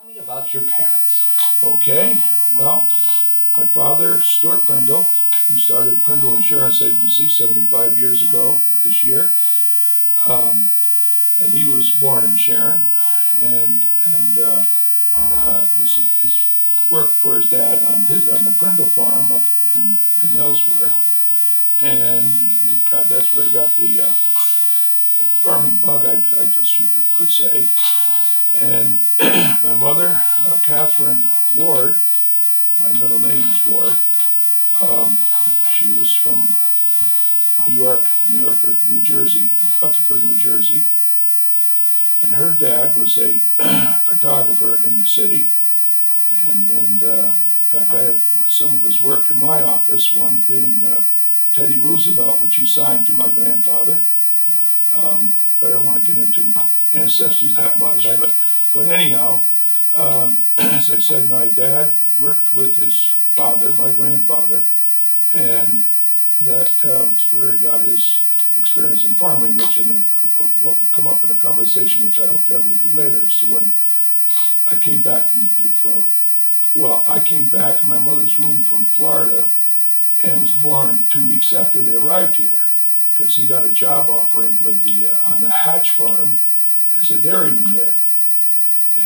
me about your parents. Okay, well, my father, Stuart Prindle, who started Prindle Insurance Agency 75 years ago this year, and he was born in Sharon, and his worked for his dad on the Prindle farm up in Ellsworth, and that's where he got the farming bug, I guess you could say. And my mother, Catherine Ward, my middle name is Ward, she was from New York or New Jersey, Rutherford, New Jersey. And her dad was a photographer in the city. And in fact, I have some of his work in my office, one being Teddy Roosevelt, which he signed to my grandfather. But I don't want to get into ancestors that much. Right. But anyhow, as I said, my dad worked with his father, my grandfather, and that was where he got his experience in farming, which will come up in a conversation which I hope to have with you later, as to when I came back I came back in my mother's womb from Florida and was born 2 weeks after they arrived here, because he got a job offering with on the Hatch farm as a dairyman there.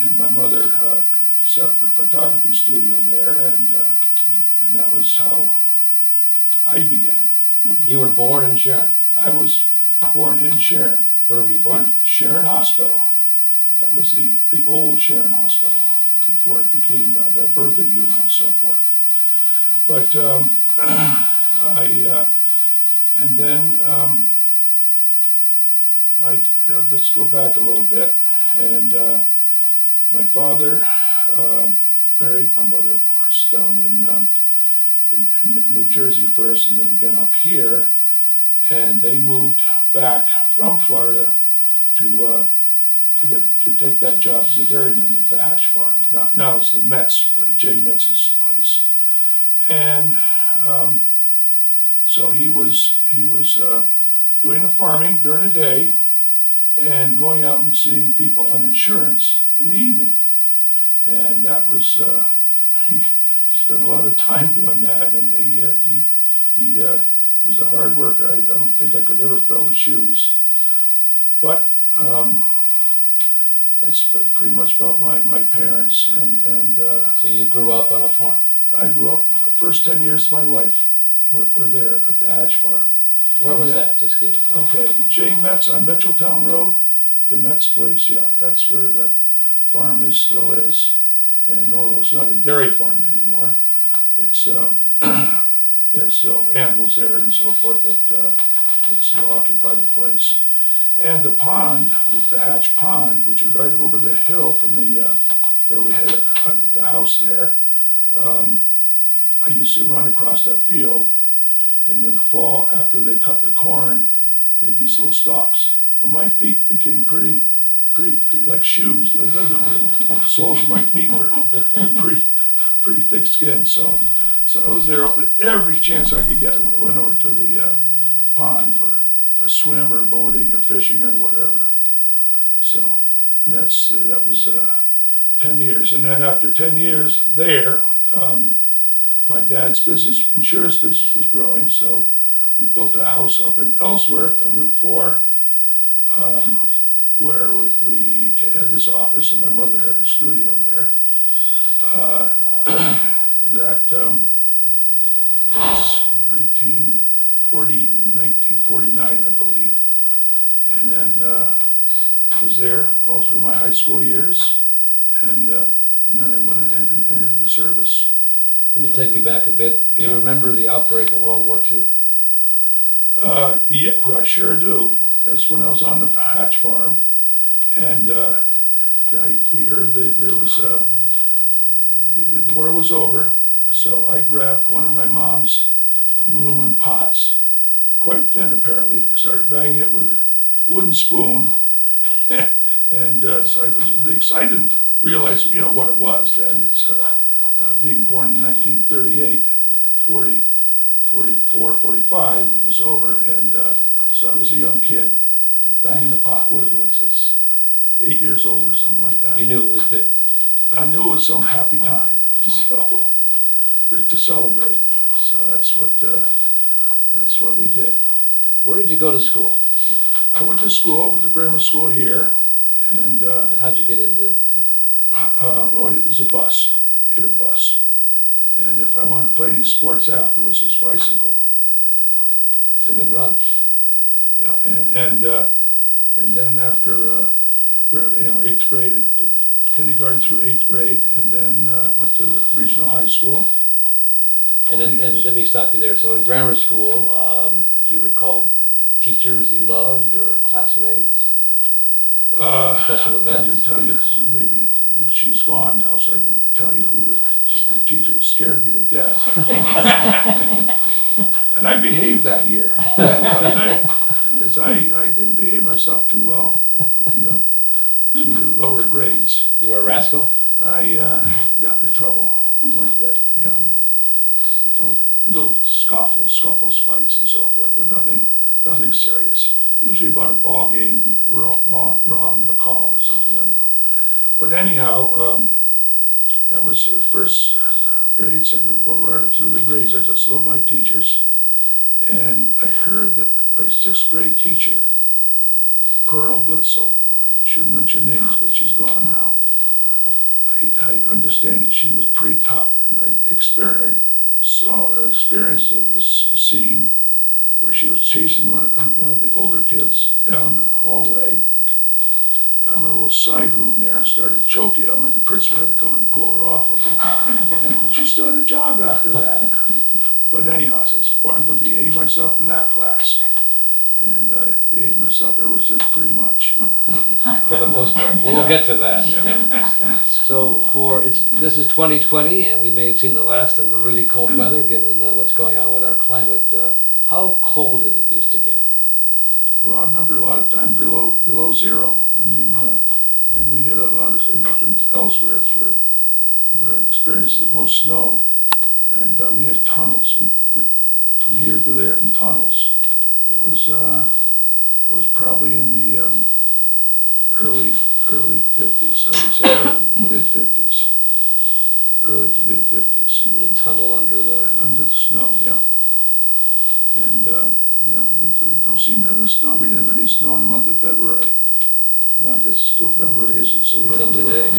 And my mother set up a photography studio there, and that was how I began. You were born in Sharon. I was born in Sharon. Where were you born? Sharon Hospital. That was the old Sharon Hospital before it became the birthing unit and so forth. But and then let's go back a little bit. And my father married my mother, of course, down in New Jersey first, and then again up here. And they moved back from Florida to take that job as a dairyman at the Hatch farm. Now it's the Metz place, Jay Metz's place. And so he was doing the farming during the day and going out and seeing people on insurance in the evening. And that was, he spent a lot of time doing that, and he was a hard worker. I don't think I could ever fill his shoes. But that's pretty much about my parents. And So you grew up on a farm? I grew up, first 10 years of my life, we're there at the Hatch farm. Where was that? Just give us that. Okay, Jay Metz on Mitchelltown Road, the Metz place, yeah, that's where that farm still is. And although it's not a dairy farm anymore, it's there's still animals there and so forth that still occupy the place. And the pond, the Hatch Pond, which is right over the hill from where we had the house there, I used to run across that field, and in the fall, after they cut the corn, they had these little stalks. Well, my feet became pretty like shoes. The soles of my feet were pretty thick skinned. So I was there every chance I could get. I went over to the pond for a swim or boating or fishing or whatever. So and that was 10 years. And then after 10 years there, my dad's insurance business was growing, so we built a house up in Ellsworth on Route 4, where we had his office, and my mother had her studio there. That was 1949, I believe. And then was there all through my high school years, and then I went and entered the service. Let me take you back a bit. Do you remember the outbreak of World War II? Yeah, well, I sure do. That's when I was on the Hatch farm, and we heard that there was the war was over. So I grabbed one of my mom's aluminum pots, quite thin apparently, and started banging it with a wooden spoon. And so I didn't realize, what it was then. It's being born in 1938, 44, 45 when it was over, and so I was a young kid banging the pot. What was it? 8 years old or something like that. You knew it was big. I knew it was some happy time, so, to celebrate. So that's what we did. Where did you go to school? I went to school, with the grammar school here, and, And how'd you get into town? it was a bus. We had a bus. And if I wanted to play any sports afterwards, it's bicycle. It's a good run. Yeah, and then after, 8th grade, kindergarten through 8th grade, and then went to the regional high school. And let me stop you there. So in grammar school, do you recall teachers you loved or classmates? Special events? I can tell you, maybe she's gone now, so I can tell you the teacher scared me to death. And I behaved that year. Because I didn't behave myself too well, through the lower grades. You were a rascal? I got into trouble quite a bit, yeah. Little scuffles, fights and so forth, but nothing serious. Usually about a ball game and wrong a call or something, I don't know. But anyhow, that was the first grade, second, go right up through the grades. I just loved my teachers. And I heard that my 6th grade teacher, Pearl Gutzel, I shouldn't mention names, but she's gone now. I understand that she was pretty tough. And I experienced this scene where she was chasing one of the older kids down the hallway, got him in a little side room there and started choking him, and the principal had to come and pull her off of him. And she still had a job after that. But anyhow, I says, boy, I'm going to behave myself in that class. And I behaved myself ever since, pretty much. For the most part. We'll get to that. So this is 2020, and we may have seen the last of the really cold weather, given what's going on with our climate. How cold did it used to get here? Well, I remember a lot of times below zero. I mean, and we had a lot of, up in Ellsworth, where I experienced the most snow, and we had tunnels. We went from here to there in tunnels. It was probably in the early 50s, I would say, mid-50s, early to mid-50s. You would tunnel under the snow, yeah. And we don't seem to have the snow. We didn't have any snow in the month of February. No, I guess it's still February, isn't it? So we until today.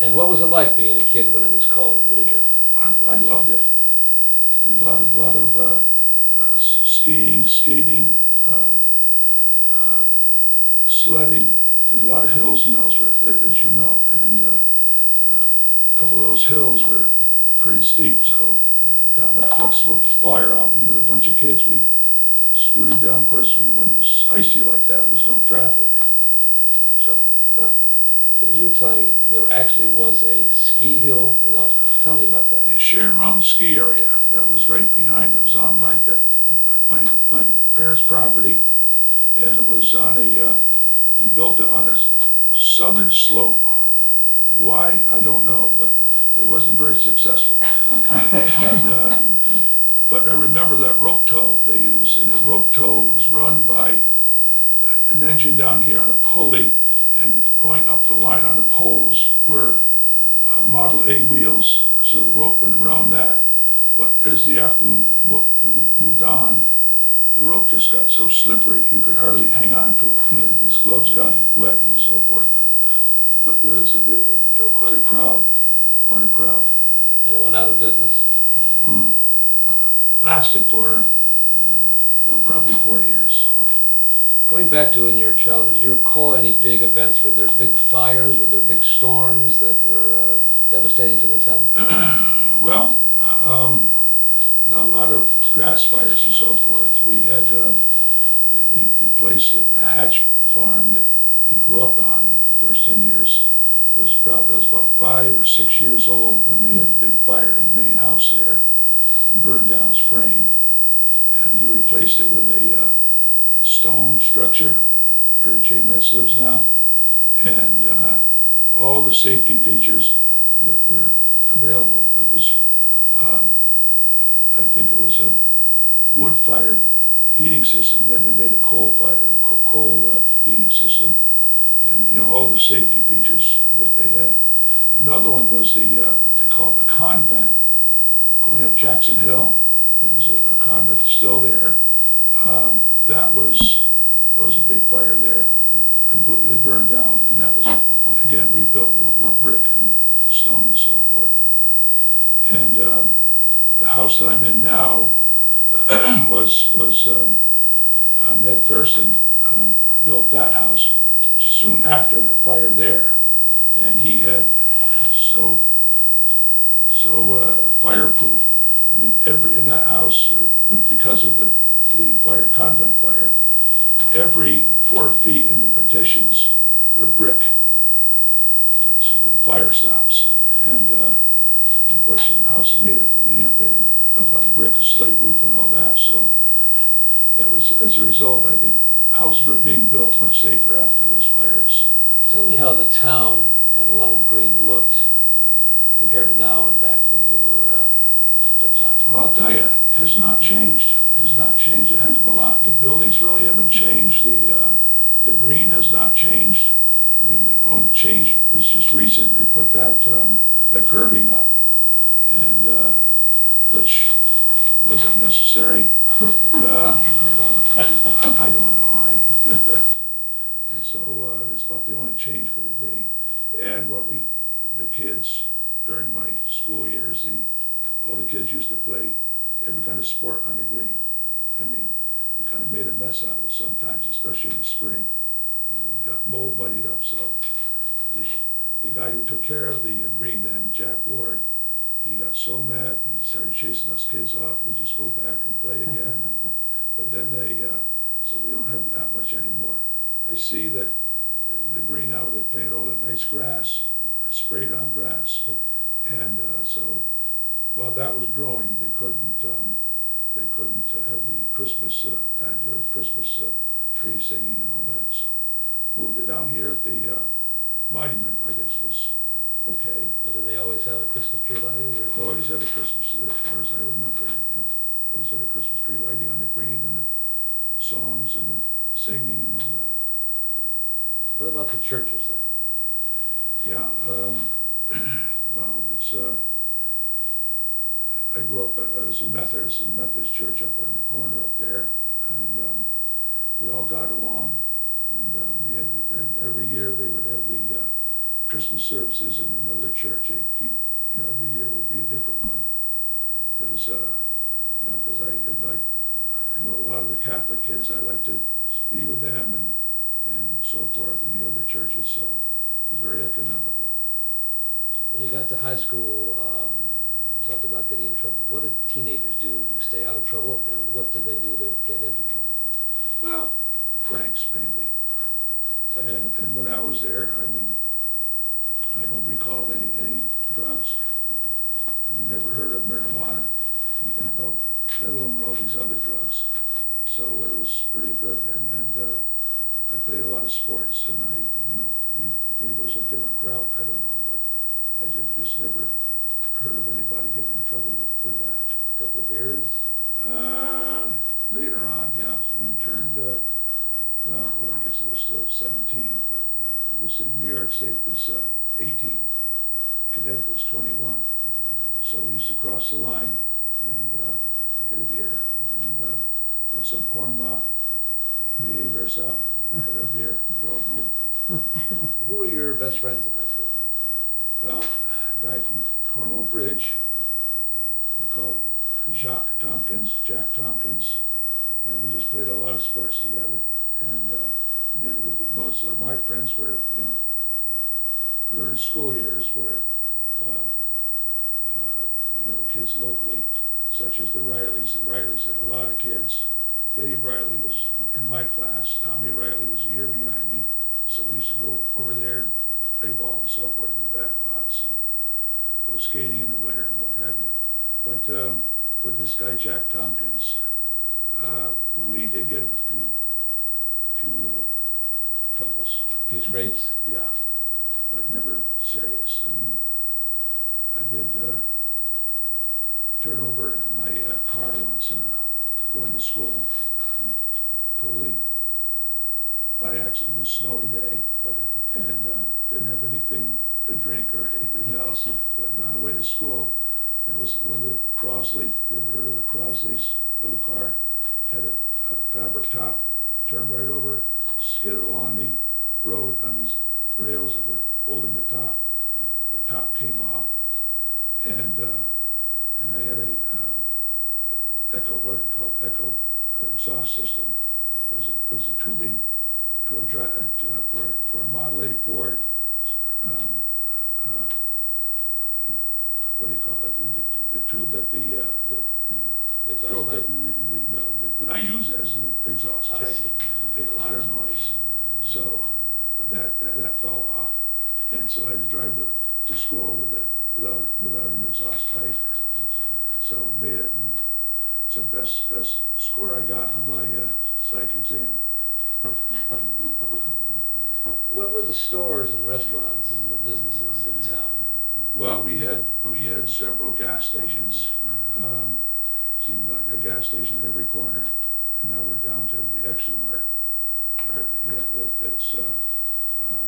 And what was it like being a kid when it was cold in winter? I loved it. There's a lot of skiing, skating, sledding. There's a lot of hills in Ellsworth, as you know, and a couple of those hills were pretty steep, so got my flexible flyer out, and with a bunch of kids, we scooted down. Of course, when it was icy like that, there was no traffic. So. And you were telling me there actually was a ski hill in Ellsworth. Tell me about that. The Sharon Mountain ski area, that was right behind, it was on my parents' property, and it was on he built it on a southern slope. Why, I don't know, but it wasn't very successful. And, but I remember that rope tow they used, and the rope tow was run by an engine down here on a pulley, and going up the line on the poles were Model A wheels, so the rope went around that. But as the afternoon moved on, the rope just got so slippery you could hardly hang on to it. These gloves got wet and so forth. But they drew quite a crowd. And it went out of business. Lasted for probably 4 years. Going back to in your childhood, do you recall any big events? Were there big fires? Were there big storms that were devastating to the town? Well, not a lot of grass fires and so forth. We had the place, the Hatch farm that we grew up on the first 10 years. It was about 5 or 6 years old when they had the big fire in the main house there, and burned down his frame. And he replaced it with a stone structure where Jay Metz lives now, and all the safety features that were available. It was, I think it was a wood-fired heating system. Then they made a coal heating system, and you know, all the safety features that they had. Another one was the what they call the convent going up Jackson Hill. There was a convent still there. That was a big fire there. It completely burned down, and that was again rebuilt with brick and stone and so forth. And the house that I'm in now was Ned Thurston built that house soon after that fire there, and he had so fireproofed. I mean, in that house, because of the fire, convent fire, every 4 feet in the partitions were brick, fire stops, and of course the house is made of, you know, built on a brick, a slate roof, and all that. So that was, as a result, I think houses were being built much safer after those fires. Tell me how the town and along the green looked compared to now and back when you were a child. Well, I'll tell you, it has not changed. Has not changed a heck of a lot. The buildings really haven't changed. The green has not changed. I mean, the only change was just recent. They put that the curbing up, and which wasn't necessary. I don't know. And so that's about the only change for the green. And the kids during my school years, all the kids used to play every kind of sport on the green. I mean, we kind of made a mess out of it sometimes, especially in the spring. And it got mold muddied up, so the guy who took care of the green then, Jack Ward, he got so mad, he started chasing us kids off. We'd just go back and play again. But then so we don't have that much anymore. I see that the green now, they plant all that nice grass, sprayed on grass. And so while that was growing, they couldn't have the Christmas Christmas tree singing and all that. So moved it down here at the monument, I guess was okay. But did they always have a Christmas tree lighting? Always had a Christmas tree, as far as I remember. Yeah, always had a Christmas tree lighting on the green, and the songs and the singing and all that. What about the churches then? Yeah, well, it's. I grew up as a Methodist in the Methodist church up in the corner up there, and we all got along. And and every year they would have the Christmas services in another church. They keep, you know, every year would be a different one, because you know, because I know a lot of the Catholic kids. I like to be with them and so forth in the other churches. So it was very economical. When you got to high school, you talked about getting in trouble. What did teenagers do to stay out of trouble, and what did they do to get into trouble? Well, pranks mainly. Such as? And when I was there, I mean, I don't recall any drugs. I mean, never heard of marijuana, you know, let alone all these other drugs. So it was pretty good. And I played a lot of sports, and you know, maybe it was a different crowd, I don't know, but I just never heard of anybody getting in trouble with that. A couple of beers? Later on, yeah, when you turned, well, I guess I was still 17, but it was New York State was 18, Connecticut was 21. So we used to cross the line and get a beer and go in some corn lot, behave ourselves, had our beer, drove home. Who were your best friends in high school? Well, a guy from Cornwall Bridge, they call it Jack Tompkins, and we just played a lot of sports together. And we did it with most of my friends were, you know, during the school years were, you know, kids locally, such as the Rileys. The Rileys had a lot of kids. Dave Riley was in my class. Tommy Riley was a year behind me. So we used to go over there and play ball and so forth in the back lots and go skating in the winter and what have you. But this guy, Jack Tompkins, we did get a few little troubles. A few scrapes? Yeah, but never serious. I mean, I did turn over my car once going to school. Totally by accident, a snowy day, What happened? and didn't have anything to drink or anything else, but on the way to school, and it was one of the Crosley, if you ever heard of the Crosleys, little car, had a fabric top, turned right over, skidded along the road on these rails that were holding the top. The top came off, and I had a echo, what do you call it, echo exhaust system. There was a tubing to for a Model A Ford. What do you call it? The tube that the Exhaust pipe? but I use it as an exhaust I pipe. see. It made a lot of noise. So, but that fell off, and so I had to drive to school without an exhaust pipe. So I made it, and it's the best score I got on my psych exam. What were the stores and restaurants and the businesses in town? Well, we had several gas stations. Seemed like a gas station at every corner, and now we're down to the Extra Mart. That's the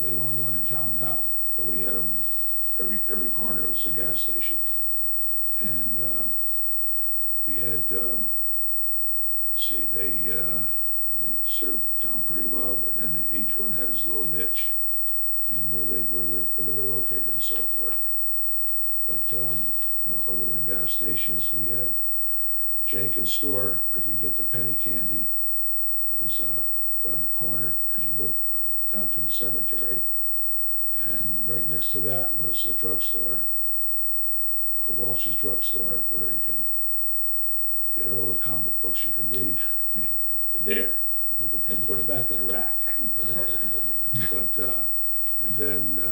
only one in town now. But we had them every corner was a gas station, and we had let's see, they served the town pretty well, but then each one had its little niche and where they were located and so forth. But other than gas stations, we had Jenkins store where you could get the penny candy. That was on the corner as you go down to the cemetery. And right next to that was a drugstore, Walsh's drugstore, where you can get all the comic books you can read there and put it back in a rack. But and then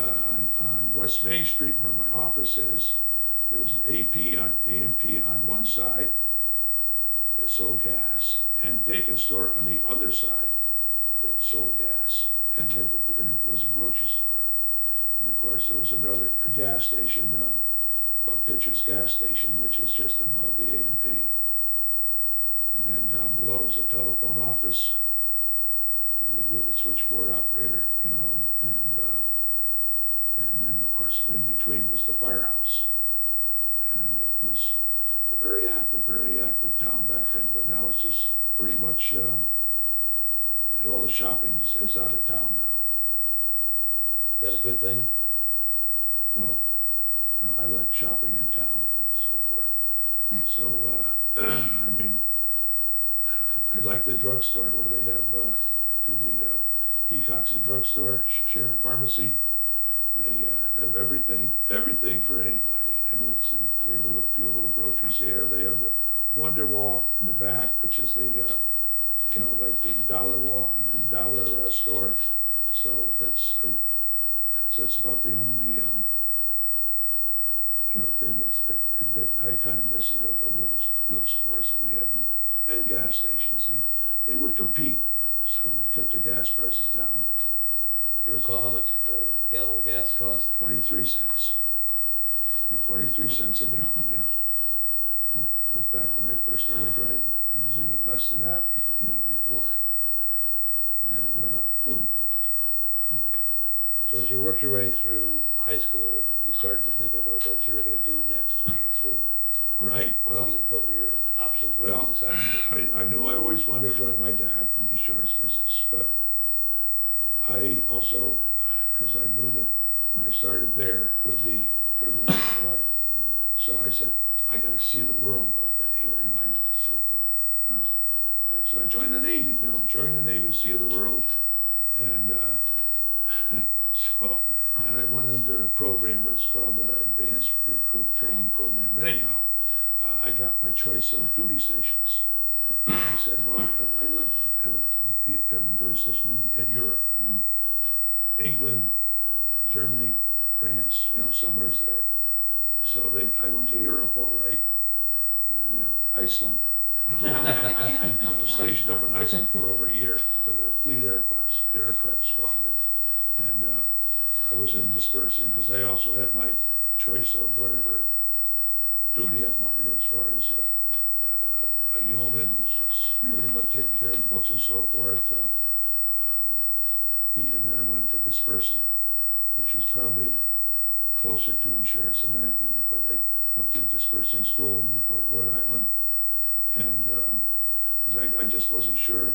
on West Main Street, where my office is, there was an A&P on one side that sold gas, and Dakin store on the other side that sold gas, and it was a grocery store. And of course, there was a gas station, Bob Pitcher's gas station, which is just above the A&P. And then down below was a telephone office with the switchboard operator, and then of course in between was the firehouse. And it was a very active town back then, but now it's just pretty much all the shopping is out of town now. Is that a good thing? No, I like shopping in town and so forth. So, I mean, I like the drugstore where they have the Hecox drugstore, Sharon Pharmacy. They have everything for anybody. I mean, they have a few little groceries here. They have the Wonder Wall in the back, which is the like the dollar wall, the dollar store. So that's about the only thing that I kind of miss there. Those little stores that we had, and gas stations. They would compete, so it kept the gas prices down. Do you recall how much a gallon of gas cost? 23 cents. 23 cents a gallon, yeah. That was back when I first started driving. It was even less than that before. And then it went up, boom, boom. So as you worked your way through high school, you started to think about what you were going to do next when you were through. Right, well. What were your options? What did you decide to do? I knew I always wanted to join my dad in the insurance business, but I also, because I knew that when I started there, it would be for the rest of my life. So I said, I got to see the world a little bit here. I just have to. So I joined the Navy. Join the Navy, see the world, and and I went under a program what's called the Advanced Recruit Training Program. But anyhow, I got my choice of duty stations. And I said, well, I'd like to have a duty station in Europe. I mean, England, Germany, France, somewhere's there. So I went to Europe all right, Iceland. So I was stationed up in Iceland for over a year with a fleet aircraft squadron. And I was in dispersing because I also had my choice of whatever duty I wanted to do as far as a yeoman, was pretty much taking care of the books and so forth. and then I went to dispersing, which was probably closer to insurance than anything, but I went to dispersing school in Newport, Rhode Island, and, because I just wasn't sure,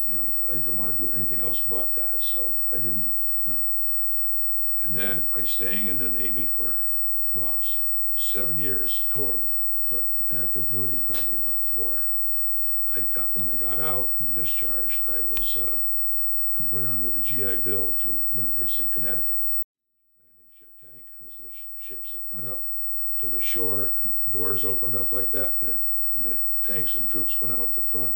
you know, I didn't want to do anything else but that, so I didn't, you know. And then by staying in the Navy for, well, it was 7 years total, but active duty probably about 4. When I got out and discharged, I went under the GI Bill to University of Connecticut. Landing ship tank, there's the ships that went up to the shore, and doors opened up like that, and the tanks and troops went out the front.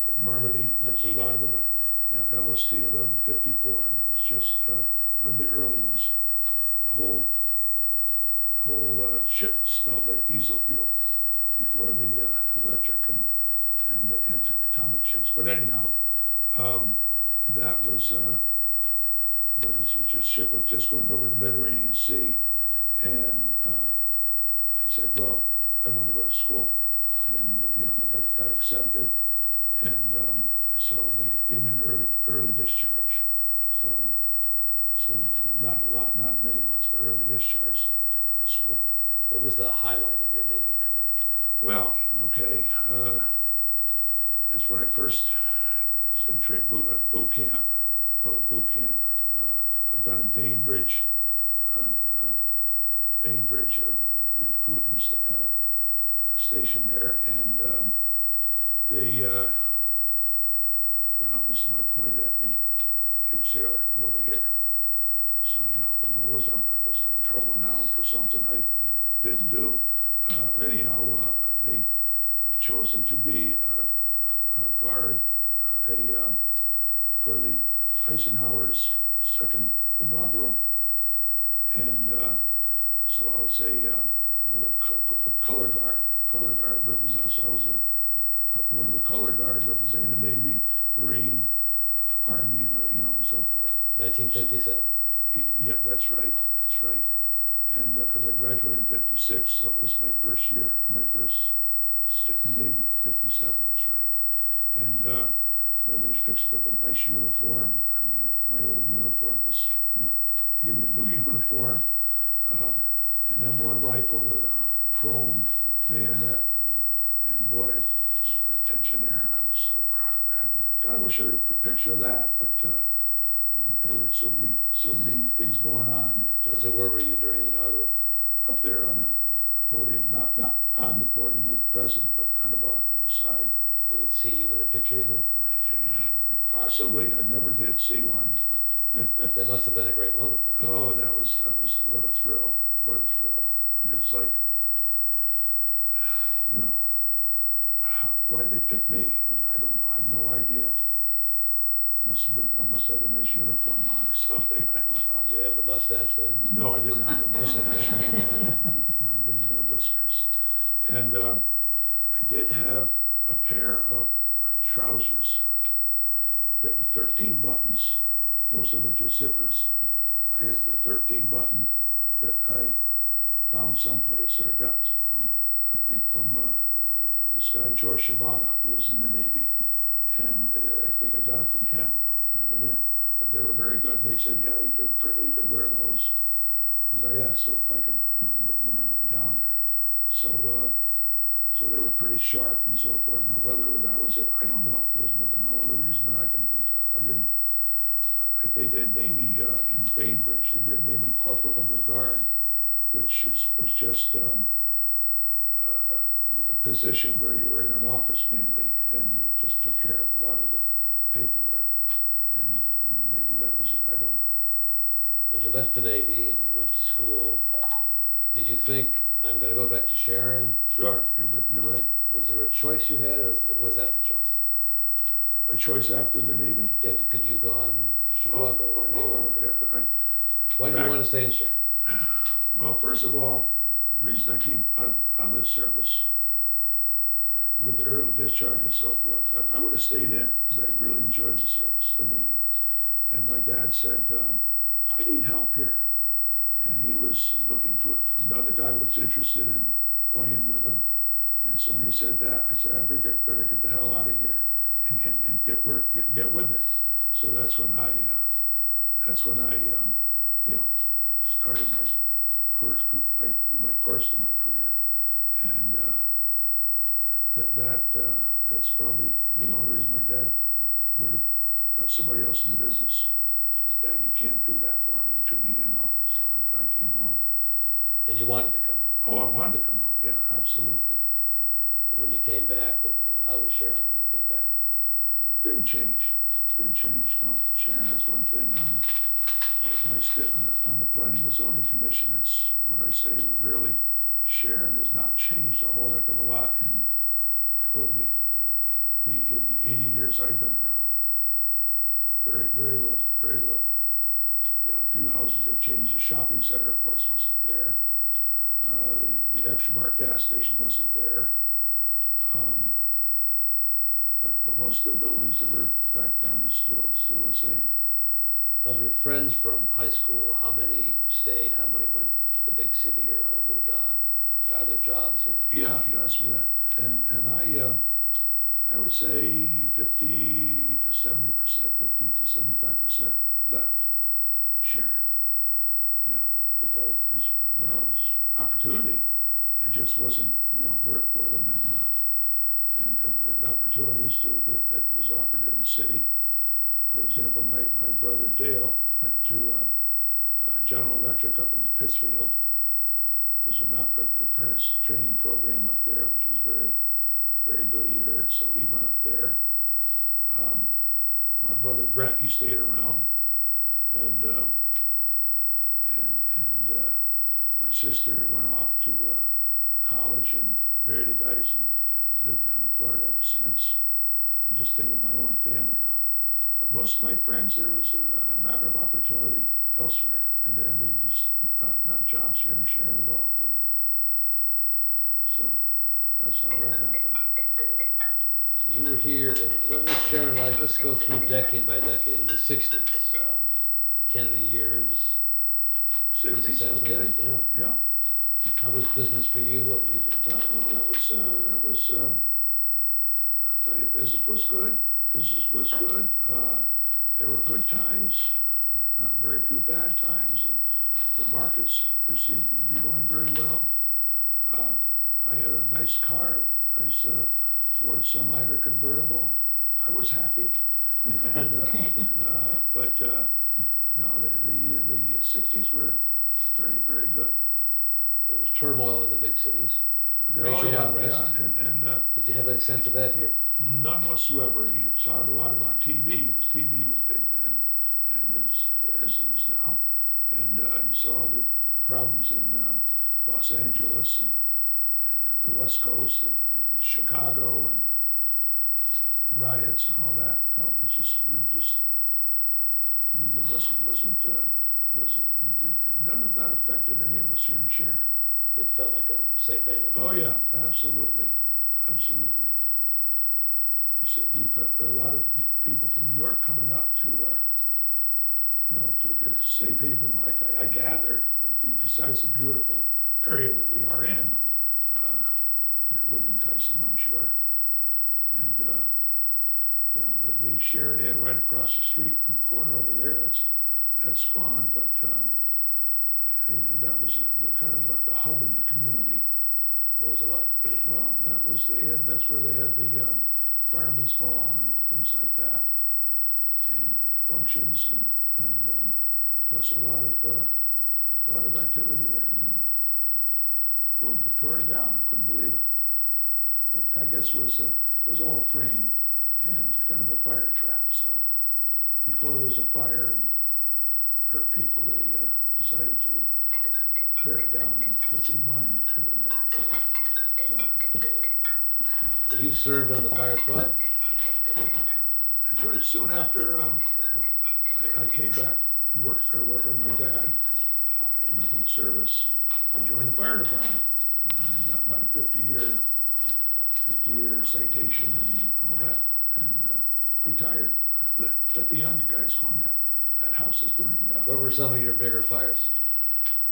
That Normandy, Like was a lot of them. right, yeah. Yeah, LST 1154, and it was just one of the early ones. The whole ship smelled like diesel fuel before the electric and atomic ships. But anyhow, that was, but it was just, ship was just going over the Mediterranean Sea, and I said, well, I want to go to school, and you know, I got accepted, and so they gave me an early discharge. So not a lot, not many months, but early discharge to go to school. What was the highlight of your Navy career? Well, okay, that's when I first was in boot camp. They call it boot camp. I was done at Bainbridge recruitment station there, and they looked around. This is when I pointed at me. You sailor, come over here. So, you know, was I in trouble now for something I didn't do? Anyhow, I was chosen to be a guard for the Eisenhower's second inaugural, and so I was a color guard. Color guard represent. So I was one of the color guard representing the Navy, Marine, Army, you know, and so forth. 1957. Yeah, that's right. That's right. And because I graduated in '56, so it was my first year, my first stint in the Navy, '57. That's right. And they fixed me up with a nice uniform. I mean, my old uniform was, you know, they gave me a new uniform, an M1 rifle with a chrome bayonet, and boy, the tension there, and I was so proud of that. God, I wish I had a picture of that, but there were so many things going on that. So where were you during the inaugural? Up there on the podium, not on the podium with the president, but kind of off to the side. We would see you in a picture, you think? Possibly. I never did see one. That must have been a great moment, though. Oh, that was what a thrill. What a thrill. I mean, it was like, you know, why'd they pick me? And I don't know. I have no idea. I must have had a nice uniform on or something. I don't know. Did you have the mustache then? No, I didn't have a mustache. No, I didn't even have whiskers. And I did have a pair of trousers that were 13 buttons. Most of them were just zippers. I had the 13 button that I found someplace, or got from, I think from this guy, George Shabanov, who was in the Navy. And I think I got them from him when I went in. But they were very good. They said, yeah, you can wear those. Because I asked if I could, you know, when I went down there. So so they were pretty sharp and so forth. Now, whether that was it, I don't know. There was no other reason that I can think of. I didn't, they did name me in Bainbridge, they did name me Corporal of the Guard, which was just a position where you were in an office mainly, and you just took care of a lot of the paperwork. And maybe that was it, I don't know. When you left the Navy and you went to school, did you think, I'm going to go back to Sharon? Sure, you're right. Was there a choice you had, or was that the choice? A choice after the Navy? Yeah, could you go on to Chicago or New York? Yeah, Why did you want to stay in Sharon? well, first of all, the reason I came out of the service with the early discharge and so forth, I would have stayed in because I really enjoyed the service, the Navy. And my dad said, I need help here. And he was looking to it. Another guy was interested in going in with him. And so when he said that, I said, I better get the hell out of here and get with it. So that's when I that's when I, started my course, to my career. And that's probably the only reason my dad would have got somebody else in the business. I said, Dad, you can't do that for me, to me, So I came home. And you wanted to come home. Oh, I wanted to come home, yeah, absolutely. And when you came back, how was Sharon when you came back? Didn't change, no. Sharon, that's one thing on the Planning and Zoning Commission, it's what I say, that really, Sharon has not changed a whole heck of a lot in the 80 years I've been around. Very, very little, very little. Yeah, a few houses have changed. The shopping center, of course, wasn't there. The Extra Mart gas station wasn't there. But most of the buildings that were back then are still the same. Of your friends from high school, how many stayed, how many went to the big city or moved on? Are there jobs here? Yeah, you asked me that. And I would say 50 to 70%, 50 to 75% left Sharon. Yeah. Because? There's, just opportunity. There just wasn't, work for them, and opportunities that was offered in the city. For example, my brother Dale went to General Electric up in Pittsfield. There was an apprentice training program up there, which was very, very good, he heard, so he went up there. My brother Brent, he stayed around, and my sister went off to college and married a guy and he's lived down in Florida ever since. I'm just thinking of my own family now. But most of my friends, there was a matter of opportunity elsewhere, and then they just, not jobs here in Sharon at all for them. So that's how that happened. So you were here, and what was Sharon like? Let's go through decade by decade. In the 60s, the Kennedy years. 60s, okay. Yeah. How was business for you? What were you doing? Well, that was, I'll tell you, business was good. Business was good. There were good times, not very few bad times. The markets seemed to be going very well. I had a nice car, nice Ford Sunlighter convertible. I was happy. And, no, the 60s were very, very good. There was turmoil in the big cities. Racial unrest. Yeah, and did you have any sense of that here? None whatsoever. You saw it a lot on TV, because TV was big then, and as it is now. And you saw the problems in Los Angeles and the West Coast and Chicago and riots and all that. No, it wasn't none of that affected any of us here in Sharon. It felt like a safe haven. Oh yeah, absolutely, absolutely. We've had a lot of people from New York coming up to, to get a safe haven. Like I gather, besides the beautiful area that we are in, that would entice them, I'm sure. And the Sharon Inn right across the street on the corner over there, that's gone, but that was kind of like the hub in the community. What was it like? Well, that's where they had the fireman's ball and all things like that, and functions, and plus a lot of activity there. And then, boom, they tore it down. I couldn't believe it. But I guess it was all frame and kind of a fire trap. So before there was a fire and hurt people, they decided to tear it down and put the monument over there. So You served on the fire squad? that's right. Soon after I came back and started working with my dad in the service, I joined the fire department. And I got my 50-year citation and all that, and retired. Let the younger guys go in. That house is burning down. What were some of your bigger fires?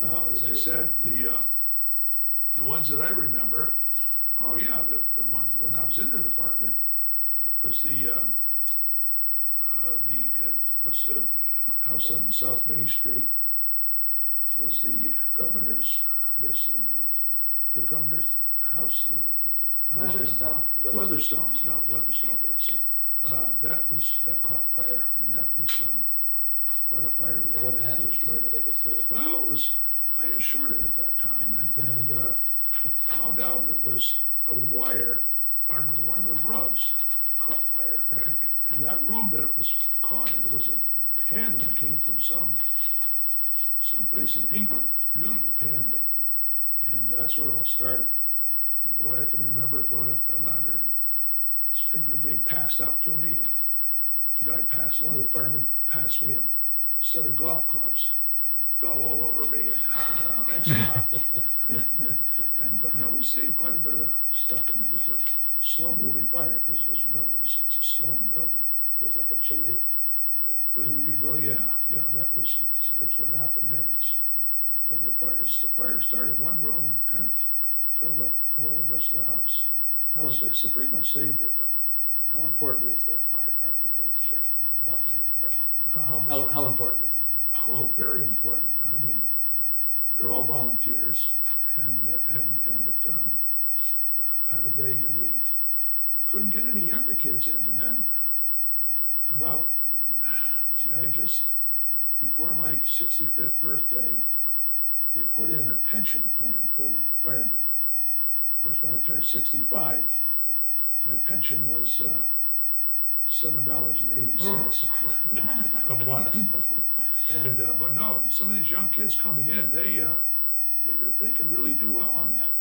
Well, as I said, the ones that I remember, oh yeah, the ones when I was in the department was the house on South Main Street was the governor's, I guess, the governor's house with the Weatherstone. Weatherstones, no, Weatherstone, yes. Yeah. That caught fire, and that was quite a fire there. What happened? Destroyed it. Take us through it. Well, I insured it at that time, and found out it was a wire under one of the rugs caught fire. And that room that it was caught in, it was a paneling, came from someplace in England, beautiful paneling. And that's where it all started. And boy, I can remember going up the ladder, and things were being passed out to me, and one of the firemen passed me a set of golf clubs, fell all over me, and thanks a lot. But no, we saved quite a bit of stuff, and it was a slow-moving fire, because as you know, it's a stone building. So it was like a chimney? Well, yeah, that's what happened there. But the fire started in one room, and it kind of filled up the whole rest of the house. It pretty much saved it, though. How important is the fire department, you think, to Sharon? Volunteer department? How How important is it? Oh, very important. I mean, they're all volunteers, and they couldn't get any younger kids in. And then before my 65th birthday, they put in a pension plan for the firemen. Of course, when I turned 65, my pension was $7.80 a month. But no, some of these young kids coming in, they can really do well on that.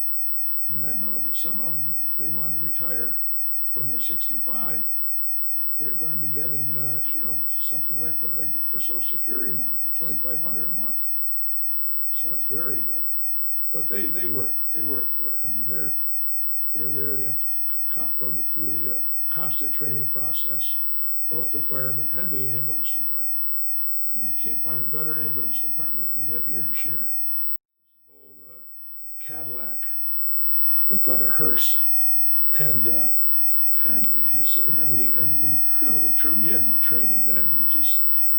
I mean, I know that some of them, if they want to retire when they're 65, they're going to be getting, something like what I get for Social Security now, about $2,500 a month. So that's very good. But they work for it. I mean, they're there. They have to go through the constant training process, both the firemen and the ambulance department. I mean, you can't find a better ambulance department than we have here in Sharon. It's an old Cadillac, looked like a hearse, and we had no training then.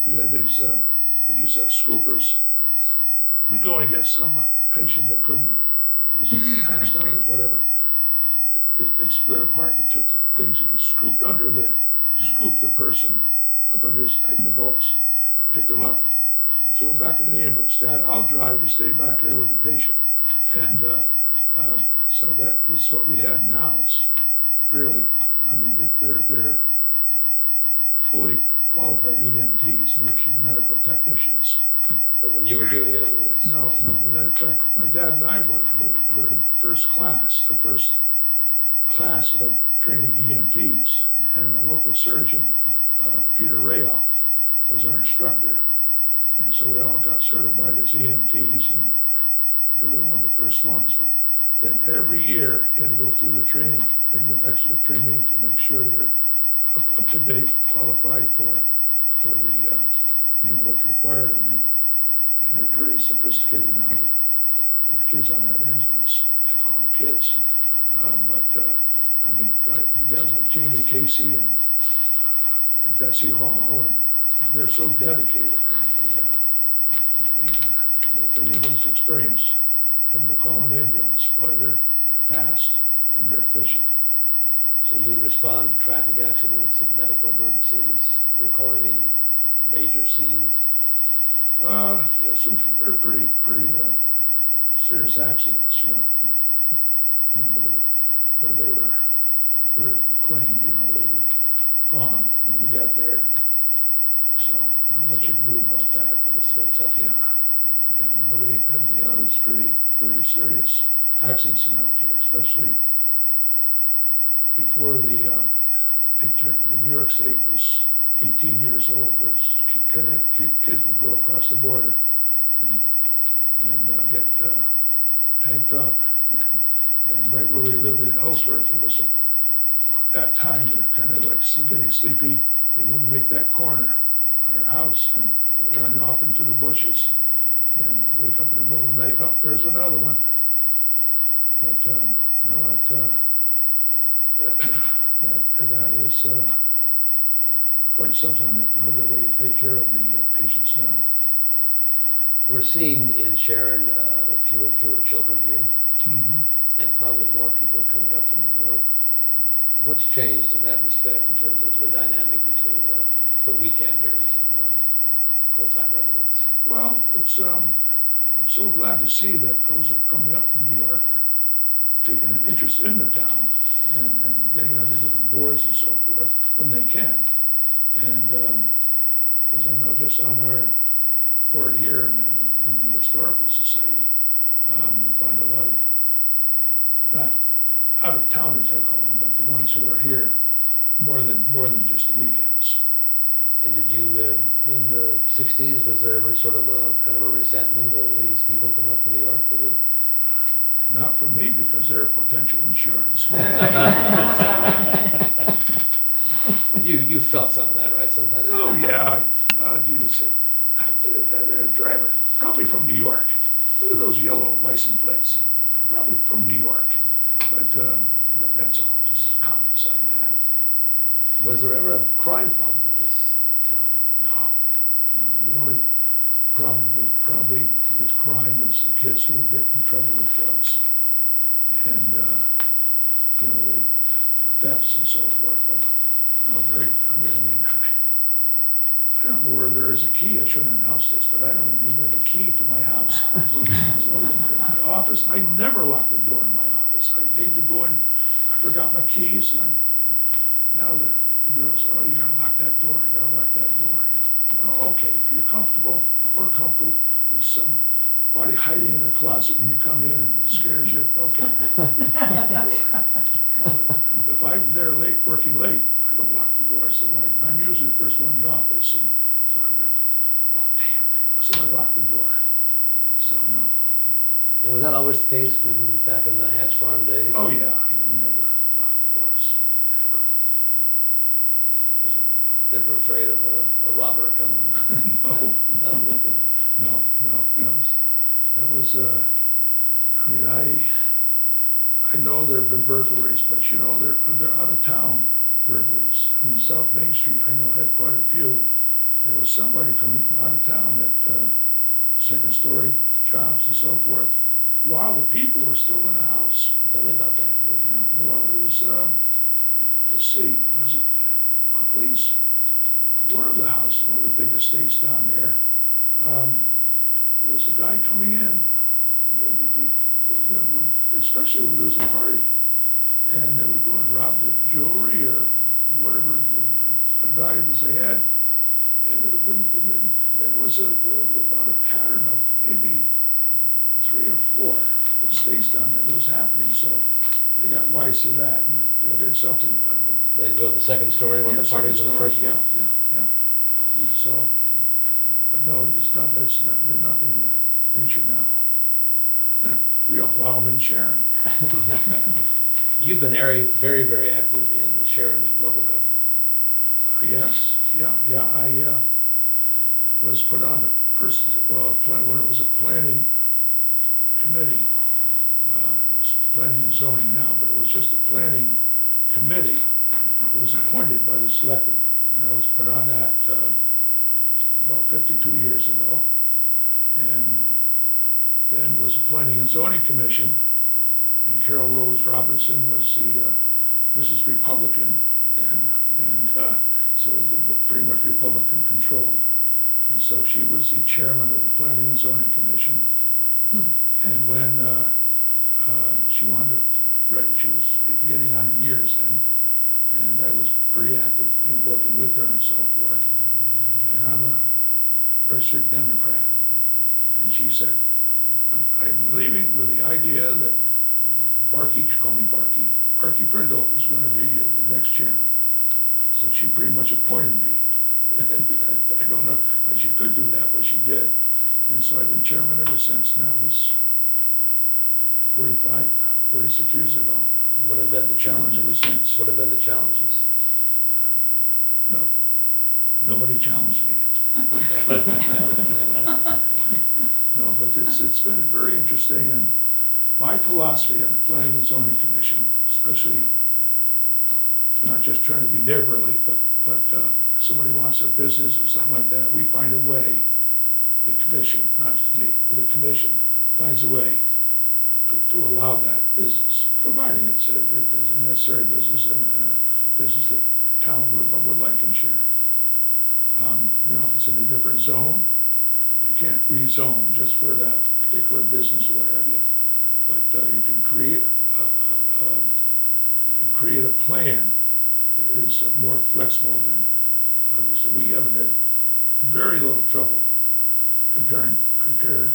We had these scoopers. We'd go and get some patient that was passed out or whatever. They split apart. You took the things and you scooped the person up in this, tighten the bolts, picked them up, threw them back in the ambulance. Dad, I'll drive. You stay back there with the patient. And so that was what we had. Now it's really, I mean, they're fully qualified EMTs, emergency medical technicians. But when you were doing it, it was... No. In fact, my dad and I were in first class, the first class of training EMTs, and a local surgeon, Peter Rayall, was our instructor. And so we all got certified as EMTs, and we were one of the first ones. But then every year you had to go through the training, extra training to make sure you're up to date, qualified for the what's required of you. And they're pretty sophisticated now. The kids on that ambulance, I call them kids. I mean, guys like Jamie Casey and Betsy Hall, and they're so dedicated. And if anyone's experienced having to call an ambulance, boy, they're fast and they're efficient. So you would respond to traffic accidents and medical emergencies. You're calling any major scenes? Yeah, some pretty serious accidents. Yeah, where they were claimed, they were gone when we got there. So not much you can do about that. But must have been tough. It's pretty serious accidents around here, especially before the New York State was 18 years old, where kids would go across the border and get tanked up. And right where we lived in Ellsworth, there was at that time they're kind of like getting sleepy. They wouldn't make that corner by our house and run off into the bushes and wake up in the middle of the night. Oh, there's another one. But that is quite something that, with the way you take care of the patients now. We're seeing in Sharon fewer and fewer children here, Mm-hmm. and probably more people coming up from New York. What's changed in that respect in terms of the dynamic between the weekenders and the full-time residents? Well, it's, I'm so glad to see that those that are coming up from New York are taking an interest in the town and getting on the different boards and so forth when they can. And as I know, just on our board here in the Historical Society, we find a lot of, not out-of-towners I call them, but the ones who are here more than just the weekends. And did you, in the 60s, was there ever sort of a kind of a resentment of these people coming up from New York? Was it? Not for me, because they're potential insurance. You felt some of that, right? Sometimes. Oh, yeah. You say, that driver, probably from New York. Look at those yellow license plates. Probably from New York. But that's all, just comments like that. Was there ever a crime problem in this town? No. The only problem probably with crime is the kids who get in trouble with drugs. And, you know, the thefts and so forth. But, no, I mean, I don't know where there is a key. I shouldn't announce this, but I don't even have a key to my house. So in my office, I never lock the door in my office. I hate to go in, I forgot my keys, and now the girl said, oh, you gotta lock that door, you gotta lock that door. You know, oh, okay, if you're comfortable, we're comfortable. There's somebody hiding in the closet when you come in and it scares you, okay. But if I'm there late, working late, I don't lock the door, so I'm usually the first one in the office, and so I go, oh, damn, somebody locked the door. So, no. And was that always the case, even back in the Hatch Farm days? Oh, yeah, we never locked the doors, never. So, Never afraid of a robber coming? no. Nothing like that. No, that was, I mean, I know there have been burglaries, but you know, they're out of town burglaries. I mean, South Main Street, I know, had quite a few. And it was somebody coming from out of town at second story jobs and so forth, while the people were still in the house. Tell me about that. Yeah, well, it was, let's see, was it Buckley's? One of the houses, one of the big estates down there, there was a guy coming in, you know, especially when there was a party, and they would go and rob the jewelry or whatever valuables they had, and it wouldn't. And then it was about a pattern of maybe 3 or 4 estates down there that was happening. So they got wise to that, and they did something about it. They'd go to the second story when the party was in the first one? Yeah. So, but no, it's not, there's nothing of that nature now. We don't allow them in Sharon. You've been very, very active in the Sharon local government. Yes, yeah, I was put on the first, well, when it was a planning committee. It was planning and zoning now, but it was just a planning committee. It was appointed by the selectmen, and I was put on that about 52 years ago. And then was a planning and zoning commission, and Carol Rose Robinson was the Mrs. Republican then, and so it was pretty much Republican controlled. And so she was the chairman of the planning and zoning commission. And when she wanted to, right, she was getting on in years then, and I was pretty active, you know, working with her and so forth. And I'm a registered Democrat. And she said, I'm leaving with the idea that Barclay, she called me Barclay Prindle is going to be the next chairman. So she pretty much appointed me. And I don't know, she could do that, but she did. And so I've been chairman ever since, and that was 46 years ago. What have been the challenges? Chairman ever since. What have been the challenges? No, nobody challenged me. No, but it's been very interesting, and my philosophy on the Planning and Zoning Commission, especially not just trying to be neighborly, but somebody wants a business or something like that, we find a way, the commission, not just me, but the commission finds a way to allow that business, providing it's a necessary business and a business that the town would like in Sharon. You know, if it's in a different zone, you can't rezone just for that particular business or what have you. But you can create a plan that is more flexible than others. And we haven't had very little trouble compared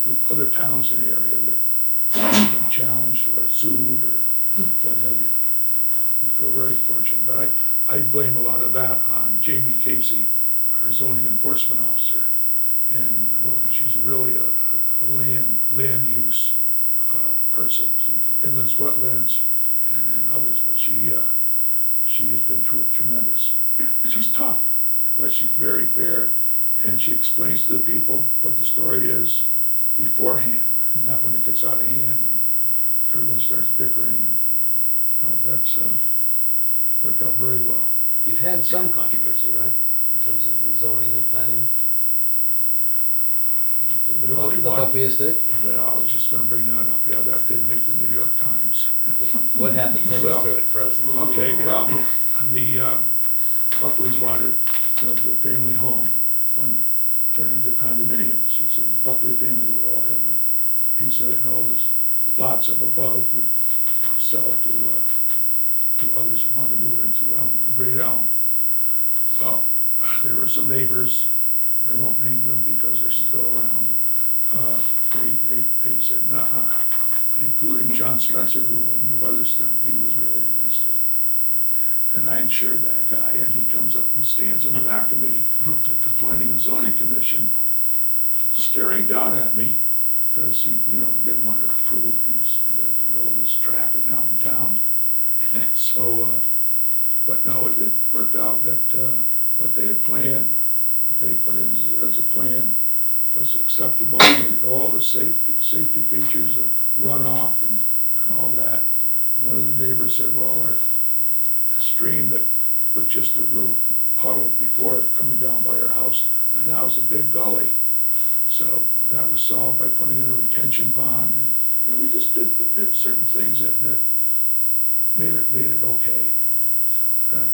to other towns in the area that have been challenged or sued or what have you. We feel very fortunate. But I blame a lot of that on Jamie Casey, our zoning enforcement officer. And she's really a land use person. She's inland wetlands and others, but she has been tremendous. She's tough, but she's very fair, and she explains to the people what the story is beforehand, and not when it gets out of hand and everyone starts bickering. And you know, that's worked out very well. You've had some controversy, right, in terms of the zoning and planning? The only one. Barclay estate? Well, I was just going to bring that up. Yeah, that did make the New York Times. What happened? Take us through it first. Okay, well, the Buckleys wanted, you know, the family home wanted to turn into condominiums. So the Buckley family would all have a piece of it, and all this lots up above would sell to others that wanted to move into the Great Elm. Well, there were some neighbors, I won't name them because they're still around. They said, nuh-uh, including John Spencer, who owned the Weatherstone. He was really against it. And I insured that guy, and he comes up and stands in the back of me at the Planning and Zoning Commission, staring down at me, because he didn't want it approved, and all this traffic now in town. And so, but no, it worked out that what they had planned, what they put in as a plan, was acceptable. They had all the safety features of runoff and all that. And one of the neighbors said, well, our stream that was just a little puddle before coming down by our house, and now it's a big gully. So that was solved by putting in a retention pond, and we just did certain things that made it okay. So that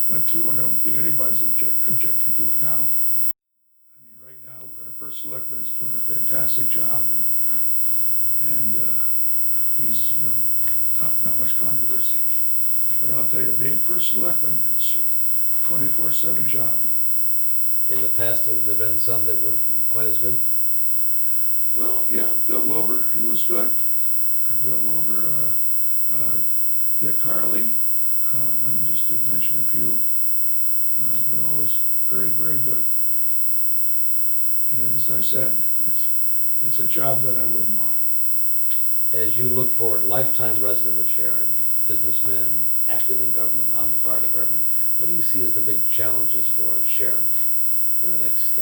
went through, and I don't think anybody's objecting to it now. I mean, right now, our first selectman is doing a fantastic job, and he's, not much controversy. But I'll tell you, being first selectman, it's a 24/7 job. In the past, have there been some that were quite as good? Well, yeah, Bill Wilbur, he was good. Bill Wilbur, Dick Carley, I mean, just to mention a few, were always very, very good. And as I said, it's a job that I wouldn't want. As you look forward, lifetime resident of Sharon, businessman, active in government, on the fire department, what do you see as the big challenges for Sharon in the next...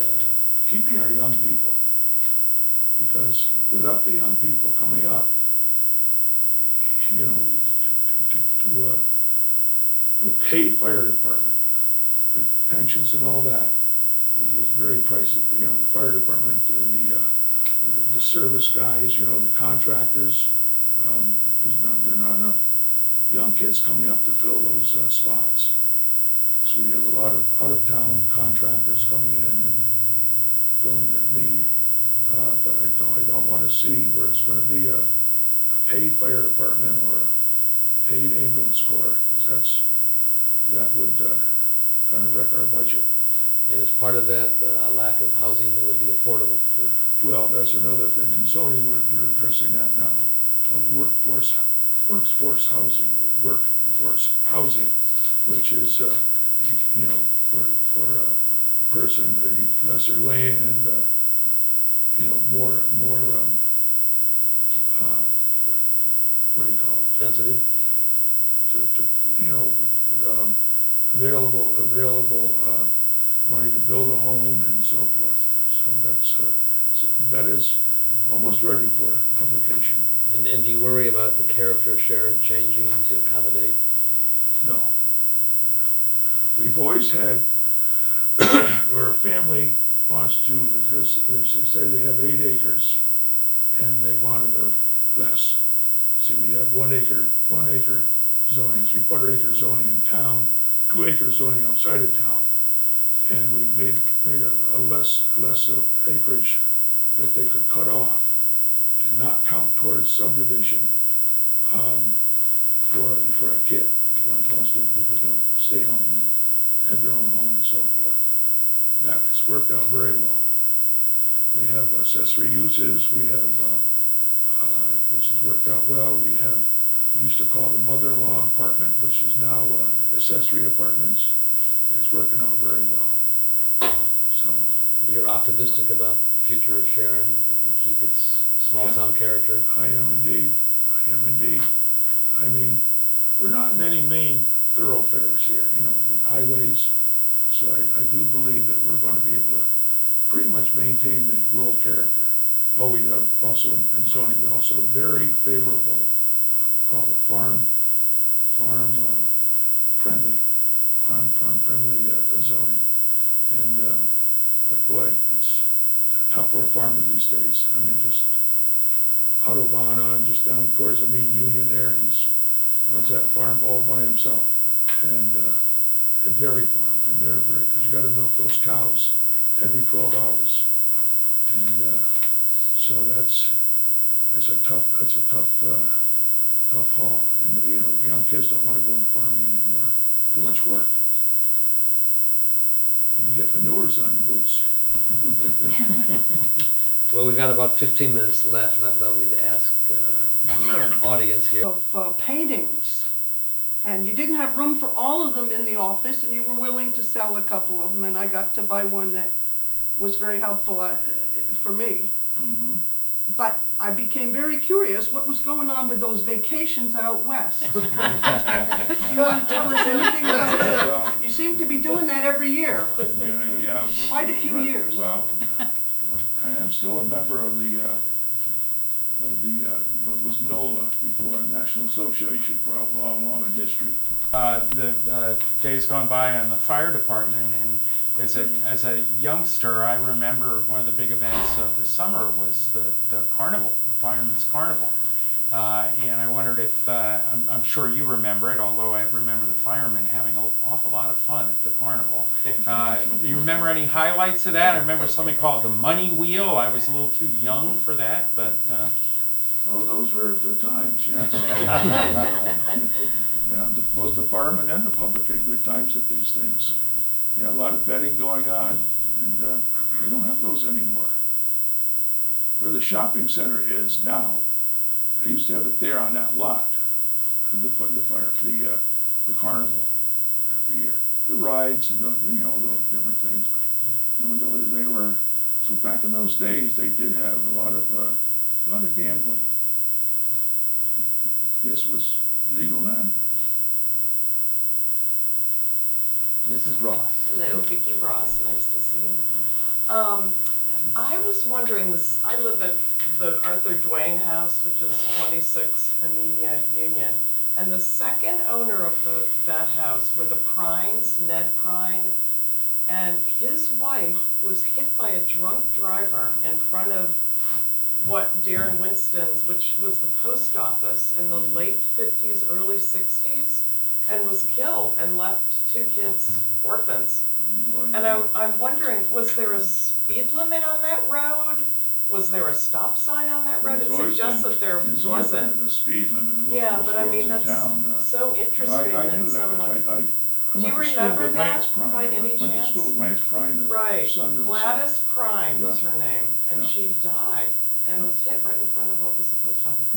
Keeping our young people, because without the young people coming up, to a paid fire department with pensions and all that is very pricey. But the fire department, the service guys, the contractors, there are not enough young kids coming up to fill those spots. So we have a lot of out-of-town contractors coming in and filling their need. But I don't want to see where it's going to be a paid fire department or a paid ambulance corps, because that would kind of wreck our budget. And as part of that, a lack of housing that would be affordable for... Well, that's another thing. In zoning, we're addressing that now. Well, the workforce housing, which is, for a person, lesser land, more, what do you call it? Density? Available money to build a home and so forth. So that is almost ready for publication. And do you worry about the character of Sharon changing to accommodate? No. We've always had where a family wants to, they say they have 8 acres and they want it or less. See, we have 1 acre zoning, 3/4 acre zoning in town, 2 acre zoning outside of town. And we made a less of acreage that they could cut off and not count towards subdivision for a kid who wants to stay home and have their own home and so forth. That's worked out very well. We have accessory uses, we have, which has worked out well. We used to call the mother-in-law apartment, which is now accessory apartments. That's working out very well. So. You're optimistic about the future of Sharon? It can keep its small-town character? I am indeed. I mean, we're not in any main thoroughfares here, highways. So I do believe that we're going to be able to pretty much maintain the rural character. Oh, we have also in zoning, we also have very favorable, called a farm friendly zoning. And, but boy, it's tough for a farmer these days. I mean, just out of on, just down towards the Mean Union there, he runs that farm all by himself. And a dairy farm, and they're very, because you gotta milk those cows every 12 hours. And so that's a tough haul. And young kids don't want to go into farming anymore. Too much work. And you get manures on your boots. Well, we've got about 15 minutes left, and I thought we'd ask our audience here. Of paintings. And you didn't have room for all of them in the office, and you were willing to sell a couple of them, and I got to buy one that was very helpful for me. Mm-hmm. But I became very curious what was going on with those vacations out west. Do you want to tell us anything about it? Well, You seem to be doing that every year, yeah. quite a few years. Well, I am still a member of the what was NOLA before, National Association for Outlaw Law and History. The days gone by on the fire department, and as a youngster, I remember one of the big events of the summer was the carnival, the Fireman's Carnival. And I wondered if, I'm sure you remember it, although I remember the firemen having an awful lot of fun at the carnival. Do you remember any highlights of that? I remember something called the Money Wheel. I was a little too young for that, but... Oh, those were good times, yes. Yeah, both the firemen and the public had good times at these things. Yeah, a lot of betting going on, and they don't have those anymore. Where the shopping center is now, they used to have it there on that lot, the carnival every year, the rides and the different things. But they were, so back in those days they did have a lot of gambling. I guess it was legal then. Mrs. Ross. Hello, Vicki Ross, nice to see you. I was wondering, I live at the Arthur Dwayne house, which is 26 Amenia Union, and the second owner of that house were the Prines, Ned Prine, and his wife was hit by a drunk driver in front of what Darren Winston's, which was the post office in the late 50s, early 60s, and was killed and left 2 kids orphans. And I'm wondering, was there a speed limit on that road? Was there a stop sign on that road? It suggests that there wasn't. The speed limit. Yeah, but I mean, that's so interesting that someone... Do you remember that by any chance? I went to school with Lance Prine, the right. son of Gladys Prine was her name, and Yeah. she died and was hit right in front of what was the post office.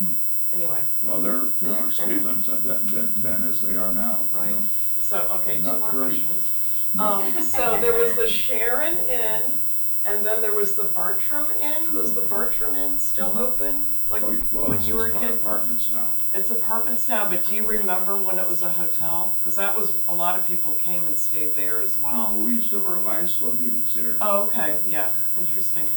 Anyway. Well, there are speed limits then as they are now. Right. So, okay, 2 Not more very- questions. So there was the Sharon Inn, and then there was the Bartram Inn. True. Was the Bartram Inn still open? Like when it's you were a just kid? apartments now. It's apartments now, but do you remember when it was a hotel? Because that was, a lot of people came and stayed there as well. No, we used to have our Lions Club meetings there. Oh, okay, yeah, interesting.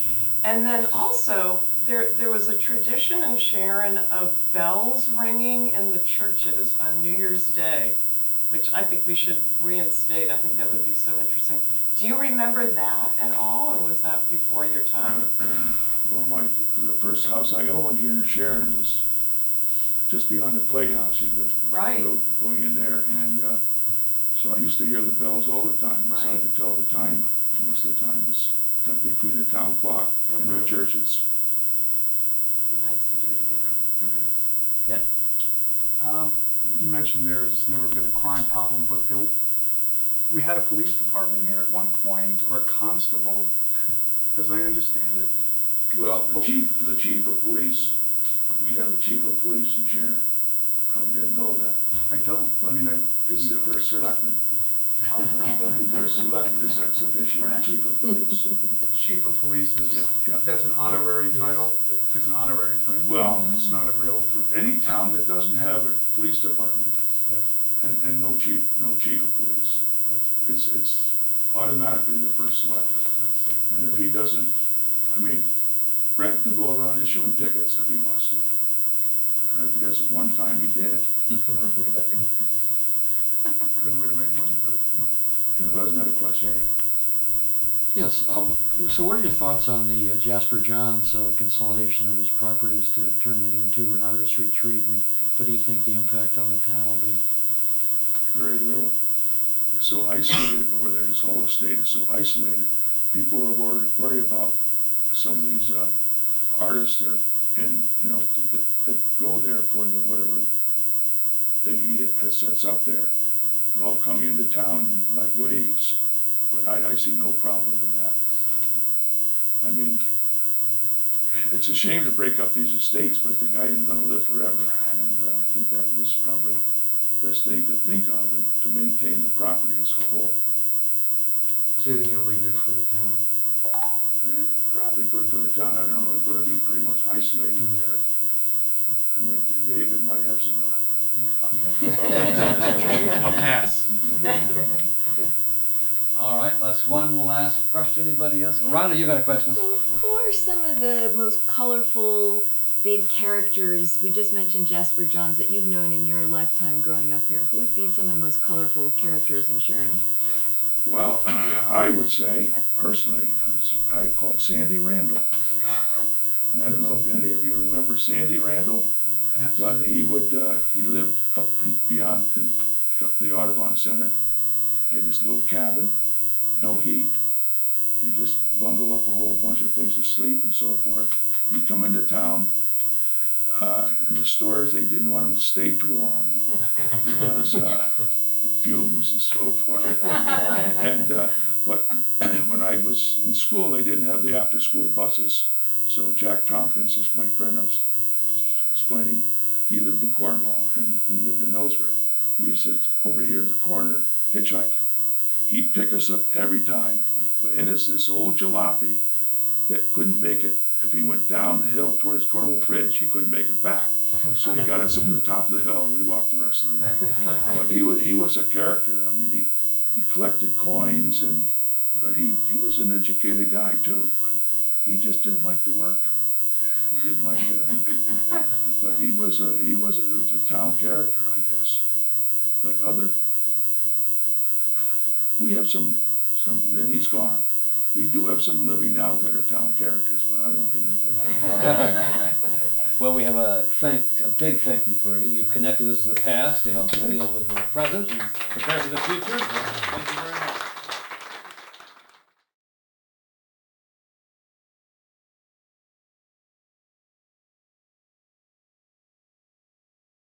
And then also, there was a tradition in Sharon of bells ringing in the churches on New Year's Day, which I think we should reinstate. I think that would be so interesting. Do you remember that at all, or was that before your time? Well, the first house I owned here in Sharon was just beyond the playhouse, the Right. road going in there, and so I used to hear the bells all the time. So I Right. could tell the time. Most of the time was between the town clock and the Mhm. churches. Be nice to do it again. Ken? You mentioned there's never been a crime problem, but we had a police department here at one point, or a constable, as I understand it. Well, the chief of police, we have a chief of police in Sharon. Probably didn't know that. I don't, It's the first selectman. First selectman is ex officio chief of police. Chief of police is, Yeah. that's an honorary title? It's an honorary title. Well, It's not a real, any town that doesn't have a police department yes, and no chief of police, yes, it's automatically the first selectman. that's it. And if he doesn't, Brent could go around issuing tickets if he wants to. And I guess at one time he did. Good way to make money for the town. It wasn't that a question. Yes, so what are your thoughts on the Jasper Johns consolidation of his properties to turn it into an artist retreat, and what do you think the impact on the town will be? Very little. It's so isolated over there. His whole estate is so isolated. People are worried about some of these artists that are in, that go there for the whatever he sets up there, all coming into town in like waves. But I see no problem with that. It's a shame to break up these estates, but the guy isn't gonna live forever. And I think that was probably the best thing he could think of, and to maintain the property as a whole. So you think it'll be good for the town? Probably good for the town. I don't know, it's gonna be pretty much isolated there. David might have some, I'll pass. All right, that's one last question. Anybody else? Rhonda, you got a question? Who are some of the most colorful, big characters? We just mentioned Jasper Johns that you've known in your lifetime growing up here. Who would be some of the most colorful characters in Sharon? well, I would say, personally, it's a guy called Sandy Randall. And I don't know if any of you remember Sandy Randall, but he lived up beyond in the Audubon Center. He had this little cabin, no heat. He just bundled up a whole bunch of things to sleep and so forth. He'd come into town. In the stores, they didn't want him to stay too long because fumes and so forth. But when I was in school, they didn't have the after-school buses. So Jack Tompkins, is my friend I was explaining, he lived in Cornwall and we lived in Ellsworth. We used to sit over here at the corner, hitchhike. He'd pick us up every time, and it's this old jalopy that couldn't make it. If he went down the hill towards Cornwall Bridge, he couldn't make it back. So he got us up to the top of the hill and we walked the rest of the way. But he was a character. He collected coins, but he was an educated guy too. But he just didn't like to work. He didn't like to. But he was a town character, I guess. But we have some, then he's gone. We do have some living now that are town characters, but I won't get into that. Well, we have a big thank you for you. You've connected us to the past to help us deal with the present and prepare for the future. Thank you very much.